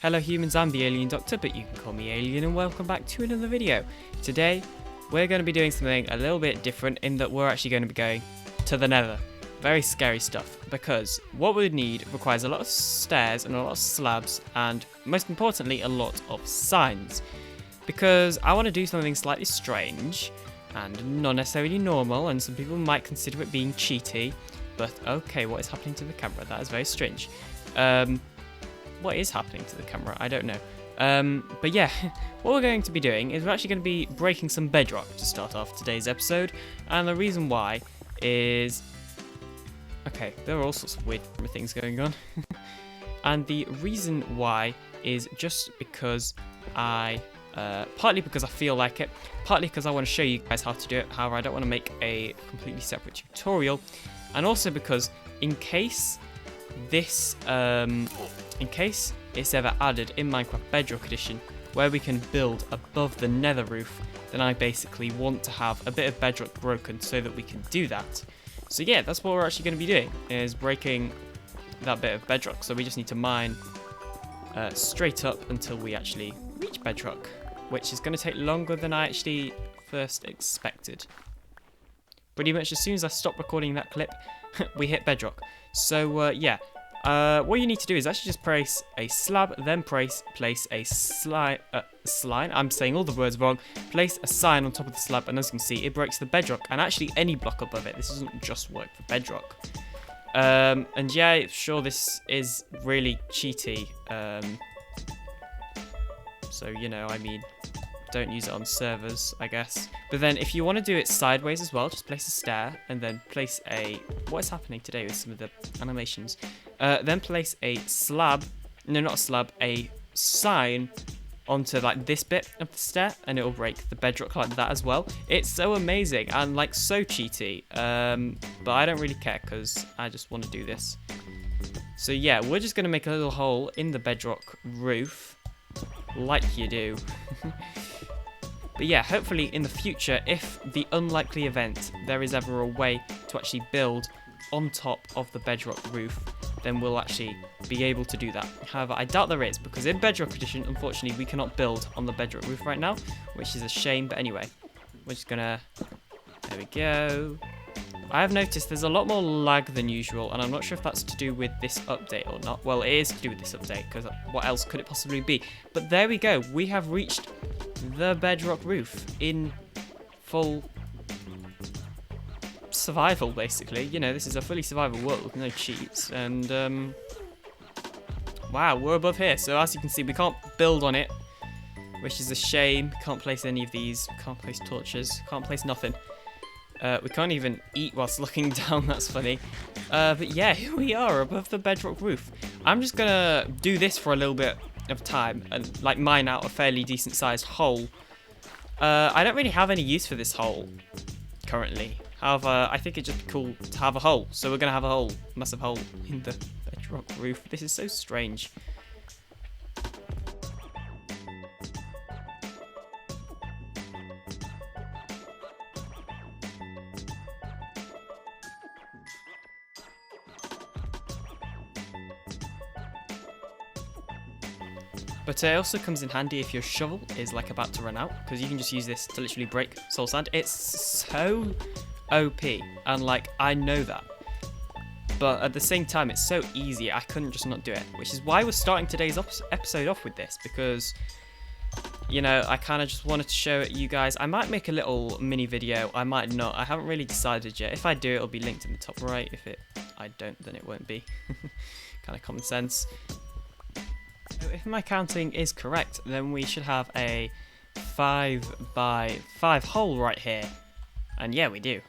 Hello humans, I'm the AlienDoctor, but you can call me Alien, and welcome back to another video. Today, we're going to be doing something a little bit different in that we're actually going to be going to the Nether. Very scary stuff, because what we would need requires a lot of stairs and a lot of slabs, and most importantly, a lot of signs. Because I want to do something slightly strange, and not necessarily normal, and some people might consider it being cheaty, but okay, what is happening to the camera? That is very strange. What is happening to the camera? I don't know. But yeah, what we're going to be doing is we're actually going to be breaking some bedrock to start off today's episode. And the reason why is... Okay, there are all sorts of weird things going on. And the reason why is just because partly because I feel like it, partly because I want to show you guys how to do it. However, I don't want to make a completely separate tutorial. And also because in case this... in case it's ever added in Minecraft Bedrock Edition, where we can build above the nether roof, then I basically want to have a bit of bedrock broken so that we can do that. So yeah, that's what we're actually going to be doing, is breaking that bit of bedrock. So we just need to mine straight up until we actually reach bedrock, which is going to take longer than I actually first expected. Pretty much as soon as I stop recording that clip, we hit bedrock. So yeah. What you need to do is actually just place a slab, then place a slime. I'm saying all the words wrong. Place a sign on top of the slab, and as you can see, it breaks the bedrock, and actually any block above it. This doesn't just work for bedrock. And yeah, sure, this is really cheaty. So you know, I mean, don't use it on servers, I guess. But then if you want to do it sideways as well, just place a stair and then place a... What is happening today with some of the animations? Then place a slab, no, not a slab, a sign onto like this bit of the stair, and it will break the bedrock like that as well. It's so amazing and like so cheaty, but I don't really care because I just want to do this. So yeah, we're just going to make a little hole in the bedrock roof, like you do. But yeah, hopefully in the future, if the unlikely event there is ever a way to actually build on top of the bedrock roof, then we'll actually be able to do that. However, I doubt there is, because in Bedrock Edition, unfortunately, we cannot build on the bedrock roof right now, which is a shame. But anyway, we're just gonna... There we go. I have noticed there's a lot more lag than usual, and I'm not sure if that's to do with this update or not. Well, it is to do with this update, because what else could it possibly be? But there we go. We have reached the bedrock roof in full survival, basically. You know, this is a fully survival world with no cheats, and wow, we're above here. So as you can see, we can't build on it, which is a shame. Can't place any of these, can't place torches, can't place nothing. We can't even eat whilst looking down. That's funny. But yeah, here we are above the bedrock roof. I'm just gonna do this for a little bit of time and like mine out a fairly decent sized hole. I don't really have any use for this hole currently. However, I think it'd just be cool to have a hole. So we're gonna have a hole, massive hole in the bedrock roof. This is so strange. But it also comes in handy if your shovel is like about to run out, because you can just use this to literally break soul sand. It's so OP, and like I know that, but at the same time it's so easy I couldn't just not do it, which is why we're starting today's episode off with this, because you know, I kind of just wanted to show it you guys. I might make a little mini video, I might not, I haven't really decided yet. If I do, it'll be linked in the top right. If I don't, then it won't be. Kind of common sense. So if my counting is correct, then we should have a 5x5 hole right here. And yeah, we do.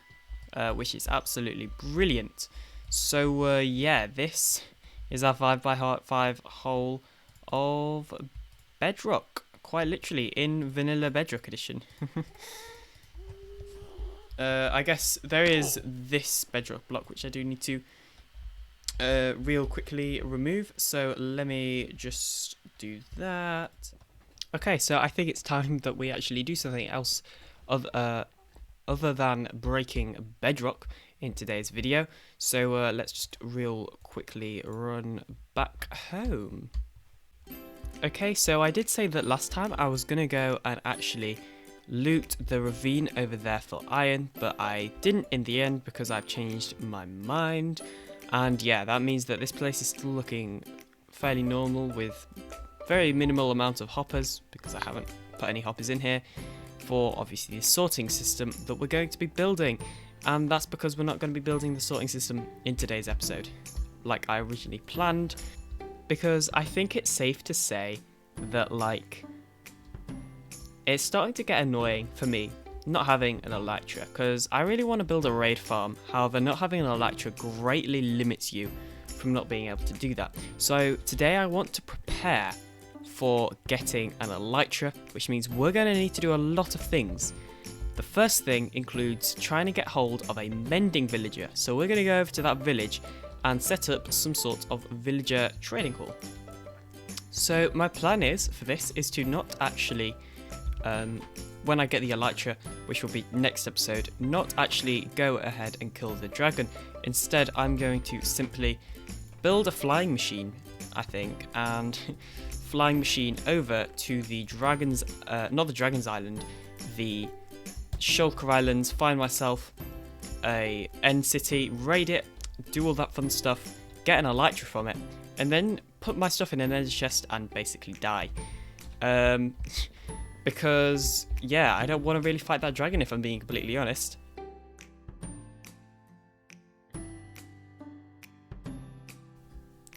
Which is absolutely brilliant. So yeah, this is our 5x5 hole of bedrock. Quite literally, in vanilla Bedrock Edition. I guess there is this bedrock block, which I do need to real quickly remove, so let me just do that. Okay, so I think it's time that we actually do something else other than breaking bedrock in today's video. So let's just real quickly run back home. Okay, so I did say that last time I was going to go and actually loot the ravine over there for iron, but I didn't in the end because I've changed my mind. And yeah, that means that this place is still looking fairly normal with very minimal amount of hoppers, because I haven't put any hoppers in here for obviously the sorting system that we're going to be building. And that's because we're not going to be building the sorting system in today's episode like I originally planned, because I think it's safe to say that, like, it's starting to get annoying for me not having an Elytra, because I really want to build a raid farm. However, not having an Elytra greatly limits you from not being able to do that. So today I want to prepare for getting an Elytra, which means we're going to need to do a lot of things. The first thing includes trying to get hold of a mending villager. So we're going to go over to that village and set up some sort of villager trading hall. So my plan is for this is to not actually, when I get the Elytra, which will be next episode, not actually go ahead and kill the dragon. Instead, I'm going to simply build a flying machine, I think, and flying machine over to the dragon's, not the dragon's island, the Shulker Islands, find myself a end city, raid it, do all that fun stuff, get an Elytra from it, and then put my stuff in an ender chest and basically die. Because, yeah, I don't want to really fight that dragon if I'm being completely honest.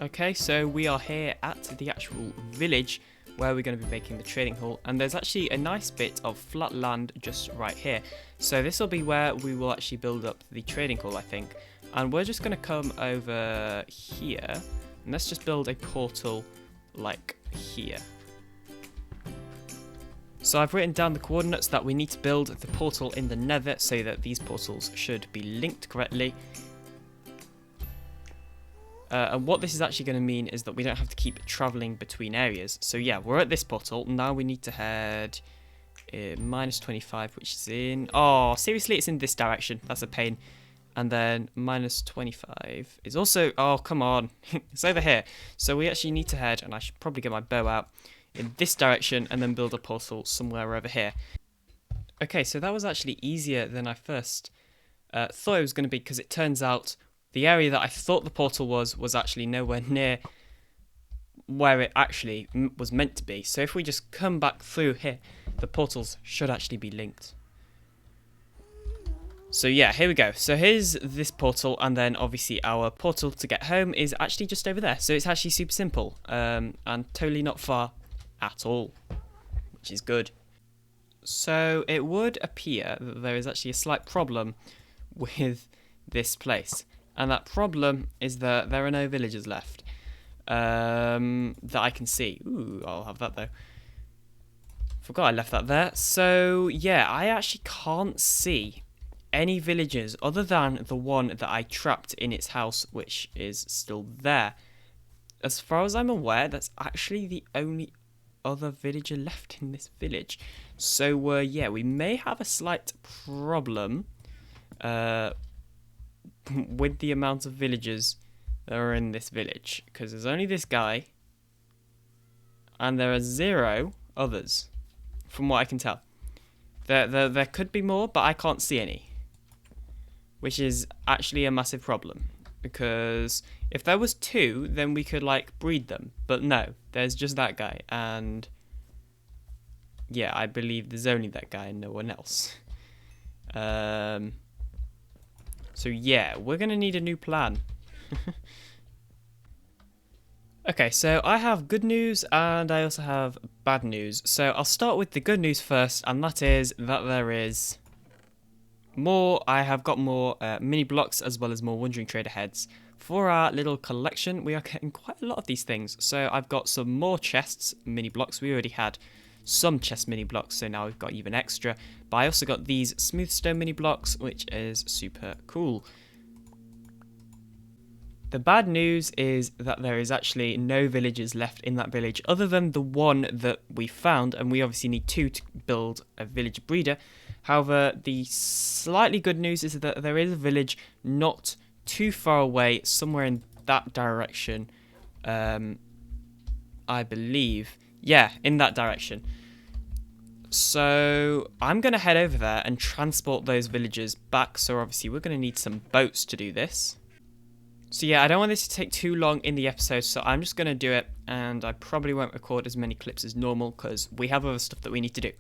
Okay, so we are here at the actual village where we're going to be making the trading hall, and there's actually a nice bit of flat land just right here. So this will be where we will actually build up the trading hall, I think. And we're just going to come over here, and let's just build a portal like here. So I've written down the coordinates that we need to build the portal in the nether so that these portals should be linked correctly. And what this is actually going to mean is that we don't have to keep traveling between areas. So yeah, we're at this portal. Now we need to head minus 25, which is in... Oh, seriously, it's in this direction. That's a pain. And then minus 25 is also... Oh, come on. It's over here. So we actually need to head, and I should probably get my bow out, in this direction and then build a portal somewhere over here. Okay, so that was actually easier than I first thought it was going to be, because it turns out the area that I thought the portal was actually nowhere near where it actually was meant to be. So if we just come back through here, the portals should actually be linked. So yeah, here we go. So here's this portal, and then obviously our portal to get home is actually just over there. So it's actually super simple, and totally not far at all, which is good. So it would appear that there is actually a slight problem with this place. And that problem is that there are no villagers left that I can see. Ooh, I'll have that though. Forgot I left that there. So yeah, I actually can't see any villagers other than the one that I trapped in its house, which is still there. As far as I'm aware, that's actually the only other villager left in this village. So yeah, we may have a slight problem with the amount of villagers that are in this village, because there's only this guy and there are 0 others from what I can tell. There could be more, but I can't see any, which is actually a massive problem, because if there was 2 then we could like breed them, but no, there's just that guy, and yeah, I believe there's only that guy and no one else. So yeah, we're going to need a new plan. Okay, so I have good news and I also have bad news. So I'll start with the good news first, and that is that there is more. I have got more mini blocks as well as more Wandering Trader heads. For our little collection, we are getting quite a lot of these things. So I've got some more chests, mini blocks. We already had some chest mini blocks, so now we've got even extra. But I also got these smooth stone mini blocks, which is super cool. The bad news is that there is actually no villagers left in that village other than the one that we found, and we obviously need 2 to build a village breeder. However, the slightly good news is that there is a village not too far away, somewhere in that direction, I believe. Yeah, in that direction. So I'm going to head over there and transport those villagers back. So obviously we're going to need some boats to do this. So yeah, I don't want this to take too long in the episode, so I'm just going to do it, and I probably won't record as many clips as normal because we have other stuff that we need to do.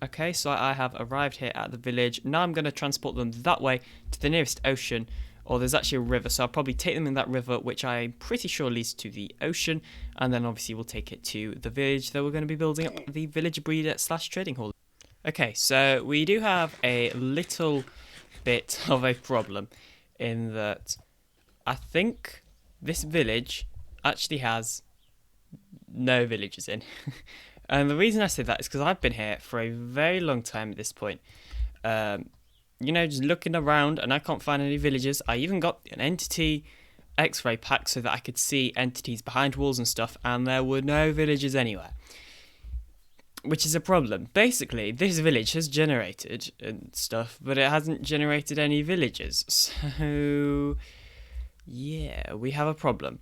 Okay, so I have arrived here at the village. Now I'm going to transport them that way to the nearest ocean, or there's actually a river, so I'll probably take them in that river, which I'm pretty sure leads to the ocean, and then obviously we'll take it to the village that we're going to be building up the village breeder / trading hall. Okay, so we do have a little bit of a problem in that I think this village actually has no villagers in. And the reason I say that is because I've been here for a very long time at this point. You know, just looking around and I can't find any villagers. I even got an entity X-ray pack so that I could see entities behind walls and stuff, and there were no villagers anywhere. Which is a problem. Basically, this village has generated and stuff, but it hasn't generated any villagers. So yeah, we have a problem.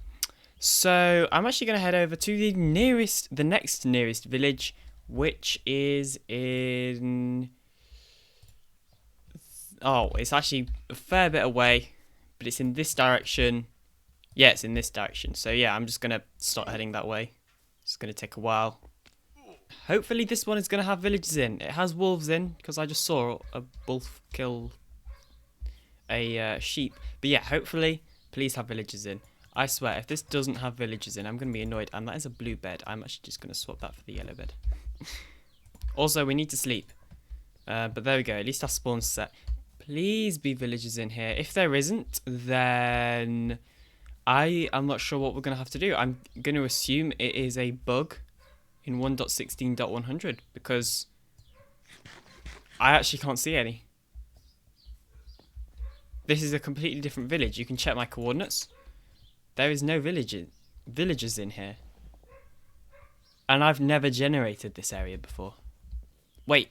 So I'm actually going to head over to the next nearest village, which is in... Oh, it's actually a fair bit away, but it's in this direction. Yeah, it's in this direction. So yeah, I'm just going to start heading that way. It's going to take a while. Hopefully this one is going to have villagers in. It has wolves in, because I just saw a wolf kill a sheep. But yeah, hopefully... Please have villagers in. I swear, if this doesn't have villagers in, I'm going to be annoyed. And that is a blue bed. I'm actually just going to swap that for the yellow bed. Also, we need to sleep. But there we go. At least our spawn's set. Please be villagers in here. If there isn't, then I am not sure what we're going to have to do. I'm going to assume it is a bug in 1.16.100 because I actually can't see any. This is a completely different village. You can check my coordinates. There is no villagers in here. And I've never generated this area before. Wait.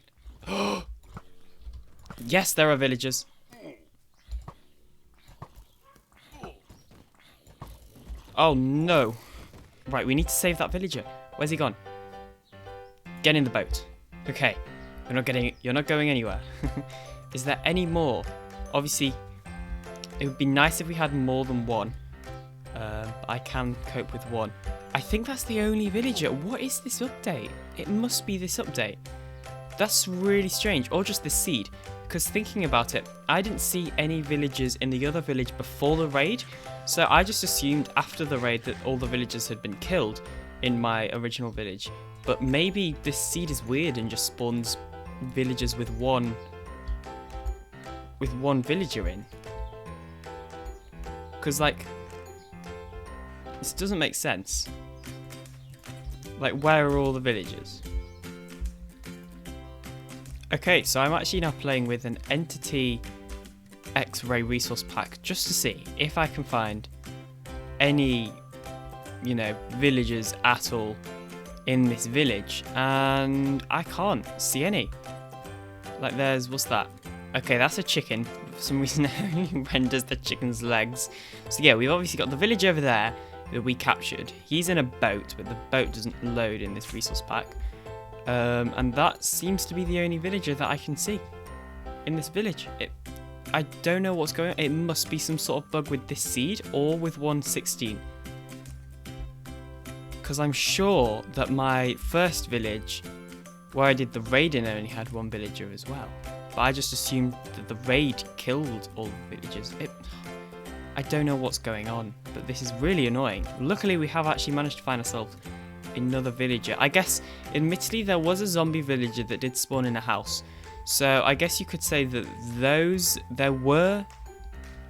Yes, there are villagers. Oh no. Right, we need to save that villager. Where's he gone? Get in the boat. Okay. You're not going anywhere. Is there any more? Obviously, it would be nice if we had more than one. I can cope with one. I think that's the only villager. What is this update? It must be this update. That's really strange. Or just this seed. Because thinking about it, I didn't see any villagers in the other village before the raid. So I just assumed after the raid that all the villagers had been killed in my original village. But maybe this seed is weird and just spawns villagers with one villager in. Because, like, this doesn't make sense. Like, where are all the villagers? Okay, so I'm actually now playing with an entity X-ray resource pack just to see if I can find any, you know, villagers at all in this village. And I can't see any. Like, what's that? Okay, that's a chicken. For some reason, it only renders the chicken's legs. So yeah, we've obviously got the village over there that we captured. He's in a boat, but the boat doesn't load in this resource pack. And that seems to be the only villager that I can see in this village. I don't know what's going on. It must be some sort of bug with this seed or with 1.16. Because I'm sure that my first village, where I did the raid in, only had one villager as well. But I just assumed that the raid killed all the villagers. I don't know what's going on, but this is really annoying. Luckily, we have actually managed to find ourselves another villager. I guess, admittedly, there was a zombie villager that did spawn in a house. So I guess you could say that there were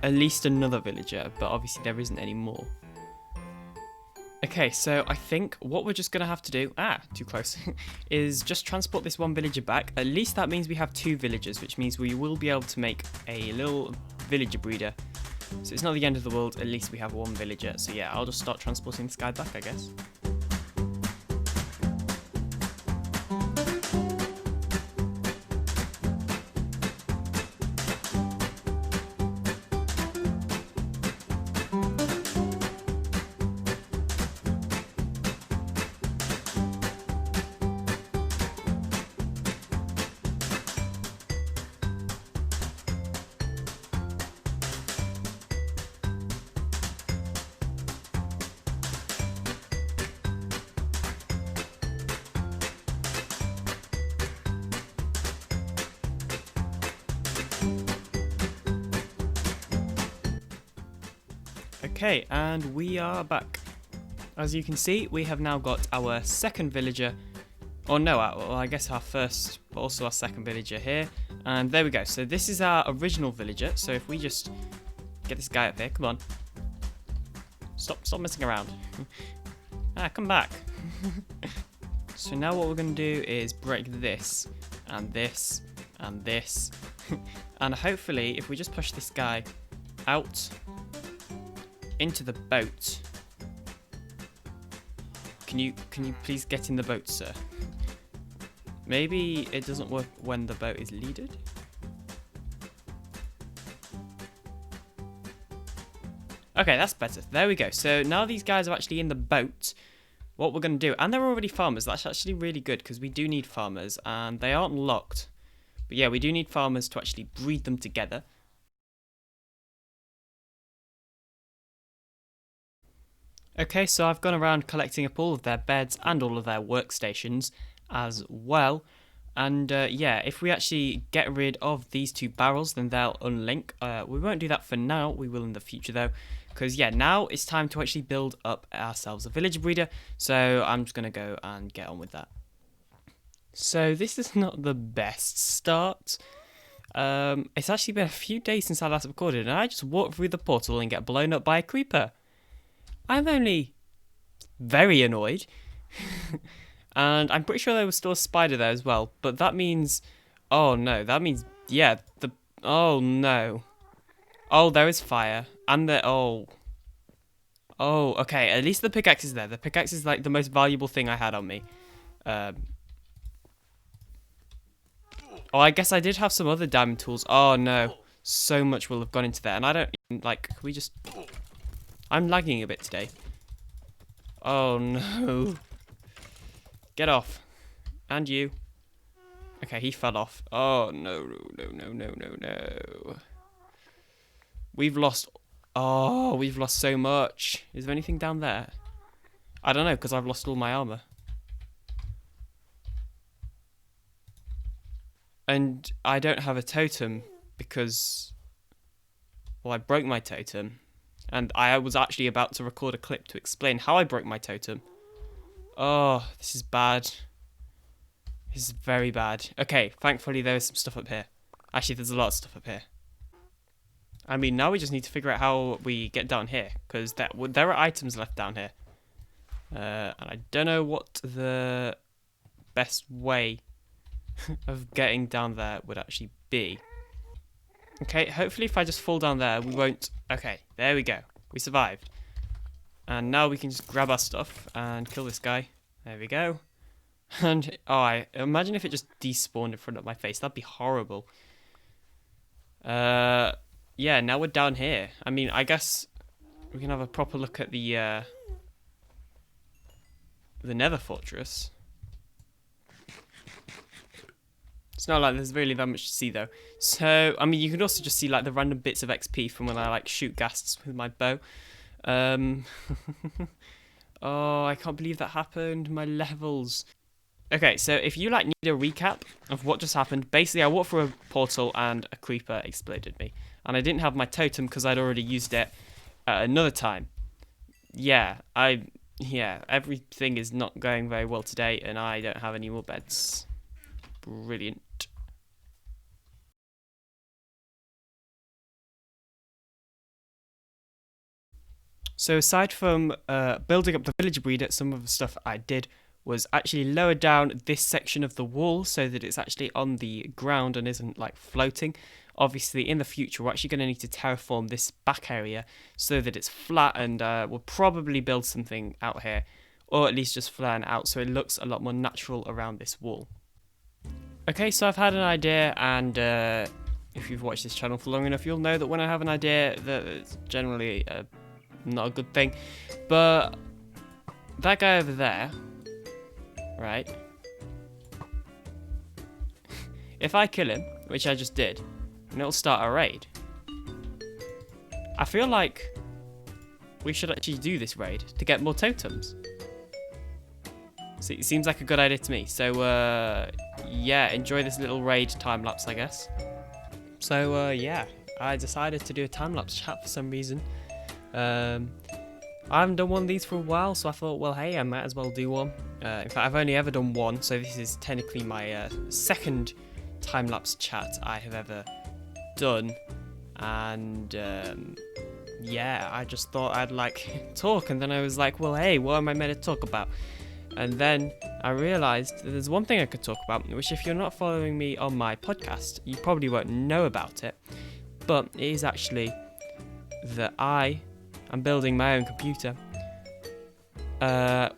at least another villager, but obviously there isn't any more. Okay, so I think what we're just going to have to do, too close, is just transport this one villager back. At least that means we have two villagers, which means we will be able to make a little villager breeder. So it's not the end of the world, at least we have one villager. So yeah, I'll just start transporting this guy back, I guess. Okay, and we are back. As you can see, we have now got our second villager. Or no, well, I guess our first, but also our second villager here. And there we go. So this is our original villager. So if we just get this guy up here, come on. Stop messing around. Come back. So now what we're going to do is break this, and this, and this. And hopefully, if we just push this guy out into the boat. Can you please get in the boat, sir? Maybe it doesn't work when the boat is leaded. Okay, that's better. There we go. So now these guys are actually in the boat. What we're going to do, and they're already farmers. That's actually really good because we do need farmers, and they aren't locked. But yeah, we do need farmers to actually breed them together. Okay, so I've gone around collecting up all of their beds and all of their workstations as well. And yeah, if we actually get rid of these two barrels, then they'll unlink. We won't do that for now. We will in the future though. Because yeah, now it's time to actually build up ourselves a villager breeder. So I'm just going to go and get on with that. So this is not the best start. It's actually been a few days since I last recorded, and I just walked through the portal and get blown up by a creeper. I'm only very annoyed. And I'm pretty sure there was still a spider there as well. But that means... Oh no, that means... Yeah, oh no. Oh, there is fire. And the... Oh, okay. At least the pickaxe is there. The pickaxe is like the most valuable thing I had on me. Oh, I guess I did have some other diamond tools. Oh no. So much will have gone into there. And I don't... Like, can we just... I'm lagging a bit today. Oh no. Get off. And you. Okay, he fell off. Oh no. We've lost... Oh, we've lost so much. Is there anything down there? I don't know, because I've lost all my armor. And I don't have a totem because... Well, I broke my totem. And I was actually about to record a clip to explain how I broke my totem. Oh, this is bad. This is very bad. Okay, thankfully there is some stuff up here. Actually, there's a lot of stuff up here. I mean, now we just need to figure out how we get down here. Because there are items left down here. And I don't know what the best way of getting down there would actually be. Okay, hopefully if I just fall down there, we won't... Okay, there we go. We survived. And now we can just grab our stuff and kill this guy. There we go. And, oh, I imagine if it just despawned in front of my face. That'd be horrible. Yeah, now we're down here. I mean, I guess we can have a proper look at the Nether Fortress. It's not like there's really that much to see though. So, I mean, you can also just see like the random bits of XP from when I like shoot ghasts with my bow. Oh, I can't believe that happened. My levels. Okay, so if you like need a recap of what just happened, basically I walked through a portal and a creeper exploded me. And I didn't have my totem because I'd already used it at another time. Yeah, everything is not going very well today and I don't have any more beds. Brilliant. So aside from building up the villager breeder, some of the stuff I did was actually lower down this section of the wall so that it's actually on the ground and isn't like floating. Obviously in the future we're actually going to need to terraform this back area so that it's flat, and we'll probably build something out here, or at least just flatten it out so it looks a lot more natural around this wall. Okay, so I've had an idea, and if you've watched this channel for long enough, you'll know that when I have an idea, that it's generally not a good thing. But that guy over there, right? If I kill him, which I just did, and it'll start a raid. I feel like we should actually do this raid to get more totems. So it seems like a good idea to me. So yeah, enjoy this little raid time lapse, I guess. So yeah, I decided to do a time lapse chat for some reason. I haven't done one of these for a while, so I thought, well, hey, I might as well do one. In fact, I've only ever done one, so this is technically my second time-lapse chat I have ever done. And yeah, I just thought I'd like talk, and then I was like, well, hey, what am I meant to talk about? And then I realised that there's one thing I could talk about, which if you're not following me on my podcast, you probably won't know about it. But it is actually that I am building my own computer,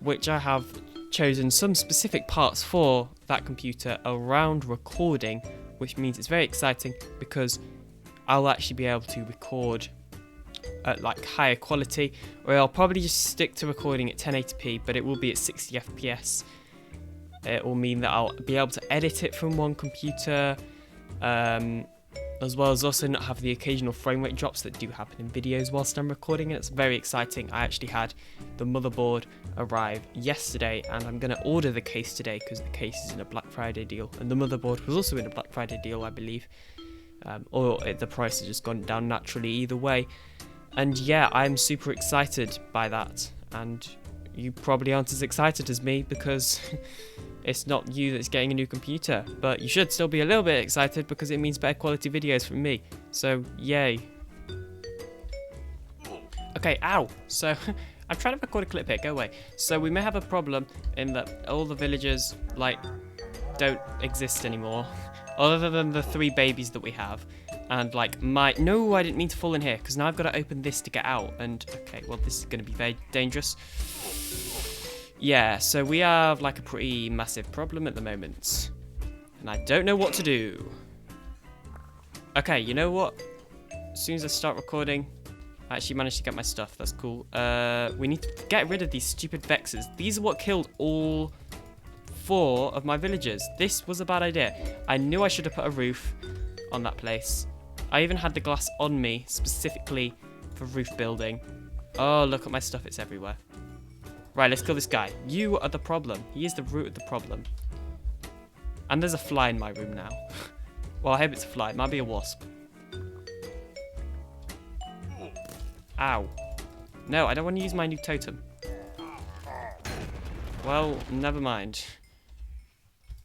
which I have chosen some specific parts for that computer around recording, which means it's very exciting because I'll actually be able to record at like higher quality, or I'll probably just stick to recording at 1080p, but it will be at 60 FPS. It will mean that I'll be able to edit it from one computer, as well as also not have the occasional frame rate drops that do happen in videos whilst I'm recording, and it's very exciting. I actually had the motherboard arrive yesterday, and I'm going to order the case today because the case is in a Black Friday deal, and the motherboard was also in a Black Friday deal, I believe, or the price has just gone down naturally either way. And yeah, I'm super excited by that, and you probably aren't as excited as me because it's not you that's getting a new computer, but you should still be a little bit excited because it means better quality videos from me, so yay. Okay, ow! So, I'm trying to record a clip here, go away. So we may have a problem in that all the villagers, like, don't exist anymore, other than the 3 babies that we have. And like no, I didn't mean to fall in here, because now I've got to open this to get out, and okay, well, this is going to be very dangerous. Yeah, so we have like a pretty massive problem at the moment, and I don't know what to do. Okay, you know what? As soon as I start recording, I actually managed to get my stuff, that's cool. We need to get rid of these stupid vexers. These are what killed all 4 of my villagers. This was a bad idea. I knew I should have put a roof on that place. I even had the glass on me specifically for roof building. Oh, look at my stuff, it's everywhere. Right, let's kill this guy. You are the problem. He is the root of the problem. And there's a fly in my room now. Well, I hope it's a fly. It might be a wasp. Ow. No, I don't want to use my new totem. Well, never mind.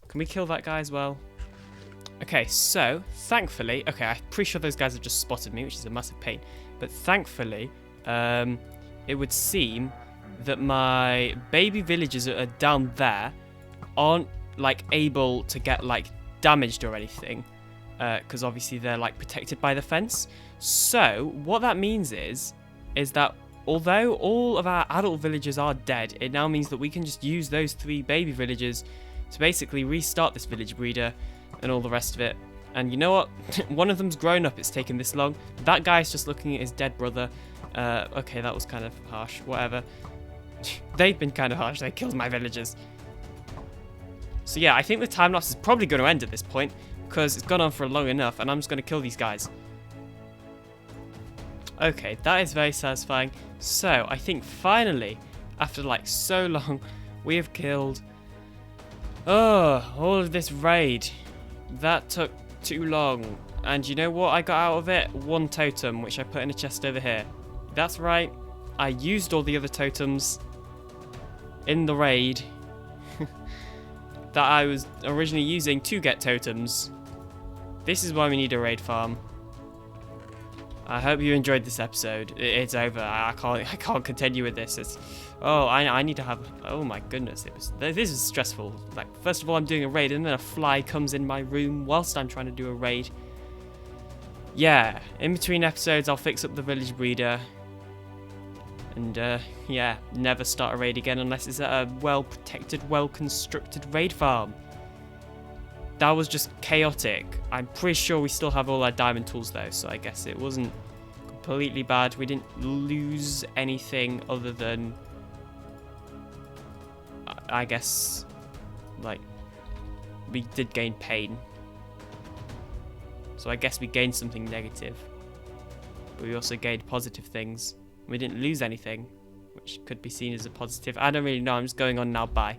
Can we kill that guy as well? Okay, so, thankfully, okay, I'm pretty sure those guys have just spotted me, which is a massive pain, but thankfully, it would seem that my baby villagers that are down there aren't, like, able to get, like, damaged or anything, because obviously they're, like, protected by the fence. So, what that means is that although all of our adult villagers are dead, it now means that we can just use those 3 baby villagers to basically restart this village breeder and all the rest of it. And you know what? One of them's grown up, it's taken this long. That guy's just looking at his dead brother. Okay, that was kind of harsh, whatever. They've been kind of harsh, they killed my villagers. So yeah, I think the time lapse is probably going to end at this point, because it's gone on for long enough, and I'm just going to kill these guys. Okay, that is very satisfying. So, I think finally, after like so long, we have killed all of this raid. That took too long. And you know what I got out of it? 1 totem, which I put in a chest over here. That's right. I used all the other totems in the raid that I was originally using to get totems. This is why we need a raid farm. I hope you enjoyed this episode. It's over. I can't continue with this. I need to have. Oh my goodness! This is stressful. Like, first of all, I'm doing a raid, and then a fly comes in my room whilst I'm trying to do a raid. Yeah, in between episodes, I'll fix up the village breeder, and yeah, never start a raid again unless it's at a well-protected, well-constructed raid farm. That was just chaotic. I'm pretty sure we still have all our diamond tools though, so I guess it wasn't completely bad. We didn't lose anything other than, I guess, like, we did gain pain. So I guess we gained something negative, but we also gained positive things. We didn't lose anything, which could be seen as a positive. I don't really know. I'm just going on now. Bye.